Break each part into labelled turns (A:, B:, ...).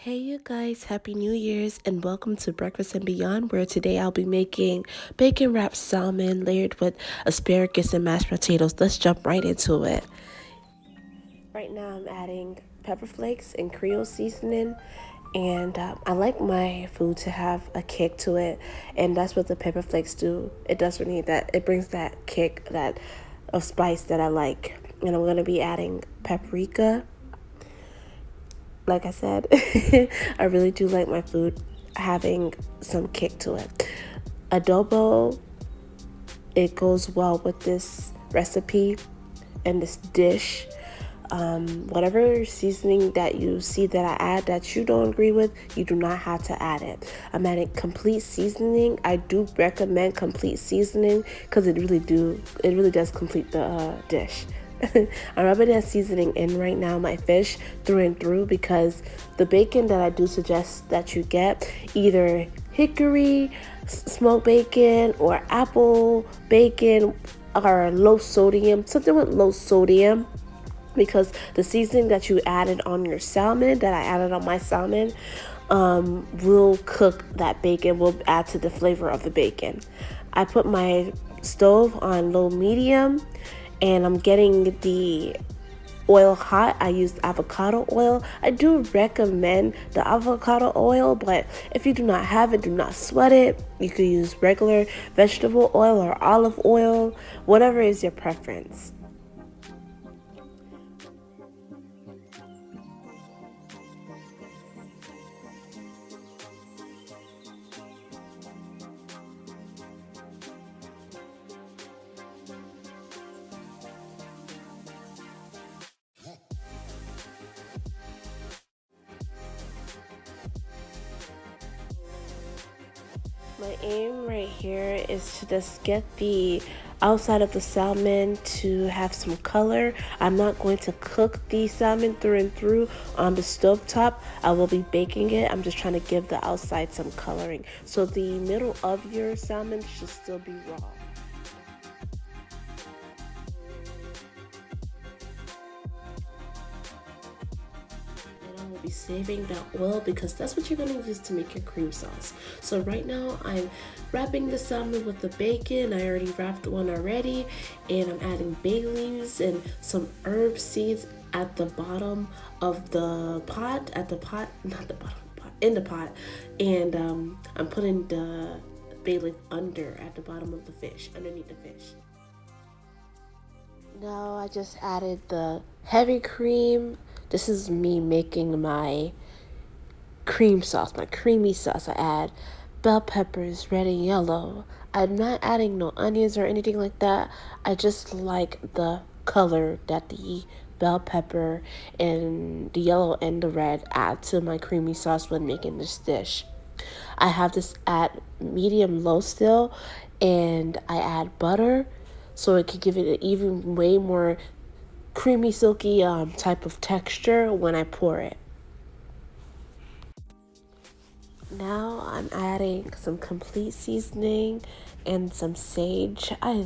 A: Hey you guys, happy New Year's and welcome to Breakfast and Beyond, where today I'll be making bacon wrapped salmon layered with asparagus and mashed potatoes. Let's jump right into it. Right now I'm adding pepper flakes and Creole seasoning, and I like my food to have a kick to it, and that's what the pepper flakes do. It does for me that it brings that kick, that of spice that I like. And I'm gonna be adding paprika. Like I said, I really do like my food having some kick to it. Adobo, it goes well with this recipe and this dish. Whatever seasoning that you see that I add that you don't agree with, you do not have to add it. I'm adding complete seasoning. I do recommend complete seasoning because it really does complete the dish. I'm rubbing that seasoning in right now, my fish through and through, because the bacon that I do suggest that you get, either hickory smoked bacon or apple bacon or low sodium, something with low sodium, because the seasoning that you added on your salmon, that I added on my salmon, will cook that bacon, will add to the flavor of the bacon. I put my stove on low medium, and I'm getting the oil hot. I use avocado oil. I do recommend the avocado oil, but if you do not have it, do not sweat it. You could use regular vegetable oil or olive oil, whatever is your preference. My aim right here is to just get the outside of the salmon to have some color. I'm not going to cook the salmon through and through on the stove top. I will be baking it. I'm just trying to give the outside some coloring. So the middle of your salmon should still be raw. And I will be saving that oil because that's what you're going to use to make your cream sauce. So right now I'm wrapping the salmon with the bacon. I already wrapped one already, and I'm adding bay leaves and some herb seeds at the bottom of the pot, not the bottom pot, in the pot. And I'm putting the bay leaf under at the bottom of the fish, underneath the fish. Now I just added the heavy cream. This is me making my cream sauce, my creamy sauce. I add bell peppers, red and yellow. I'm not adding no onions or anything like that. I just like the color that the bell pepper and the yellow and the red add to my creamy sauce when making this dish. I have this at medium low still, and I add butter so it can give it an even way more creamy, silky type of texture when I pour it. Now I'm adding some complete seasoning and some sage. I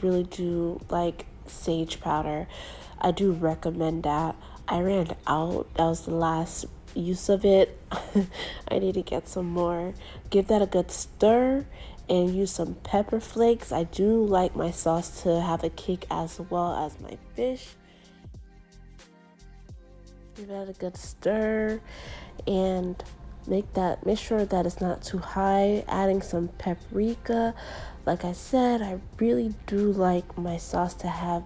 A: really do like sage powder. I do recommend that. I ran out. That was the last use of it. I need to get some more. Give that a good stir and use some pepper flakes. I do like my sauce to have a kick as well as my fish. Give that a good stir and make sure that it's not too high. Adding some paprika. Like I said, I really do like my sauce to have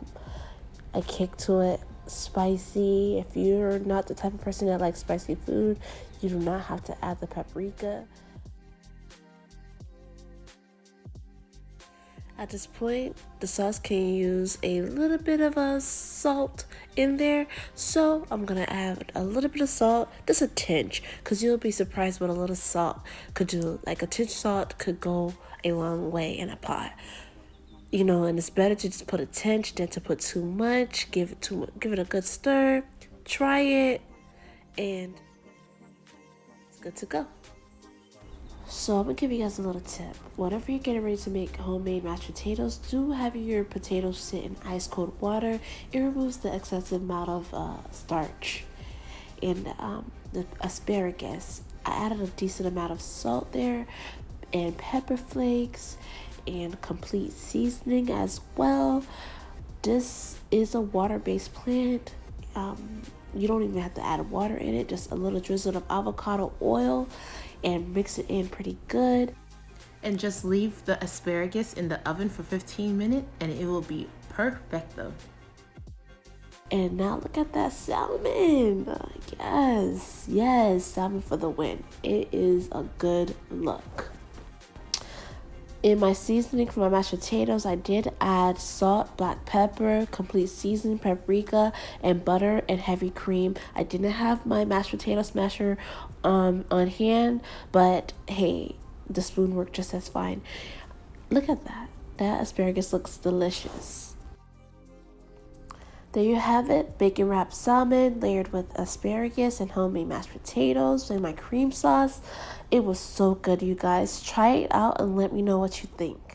A: a kick to it. Spicy. If you're not the type of person that likes spicy food, you do not have to add the paprika. At this point, the sauce can use a little bit of a salt in there. So I'm gonna add a little bit of salt, just a tinge, because you'll be surprised what a little salt could do. Like a tinge salt could go a long way in a pot. And it's better to just put a tinge than to put too much. Give it a good stir, try it, and it's good to go. So I'm gonna give you guys a little tip. Whenever you're getting ready to make homemade mashed potatoes, do have your potatoes sit in ice cold water. It removes the excessive amount of starch. And the asparagus. I added a decent amount of salt there and pepper flakes and complete seasoning as well. This is a water-based plant. You don't even have to add water in it, just a little drizzle of avocado oil and mix it in pretty good.
B: And just leave the asparagus in the oven for 15 minutes and it will be perfecto.
A: And now look at that salmon. Yes, yes, salmon for the win. It is a good look. In my seasoning for my mashed potatoes, I did add salt, black pepper, complete seasoning, paprika, and butter and heavy cream. I didn't have my mashed potato smasher on hand, but hey, the spoon worked just as fine. Look at that. That asparagus looks delicious. There you have it, bacon wrapped salmon layered with asparagus and homemade mashed potatoes and my cream sauce. It was so good, you guys. Try it out and let me know what you think.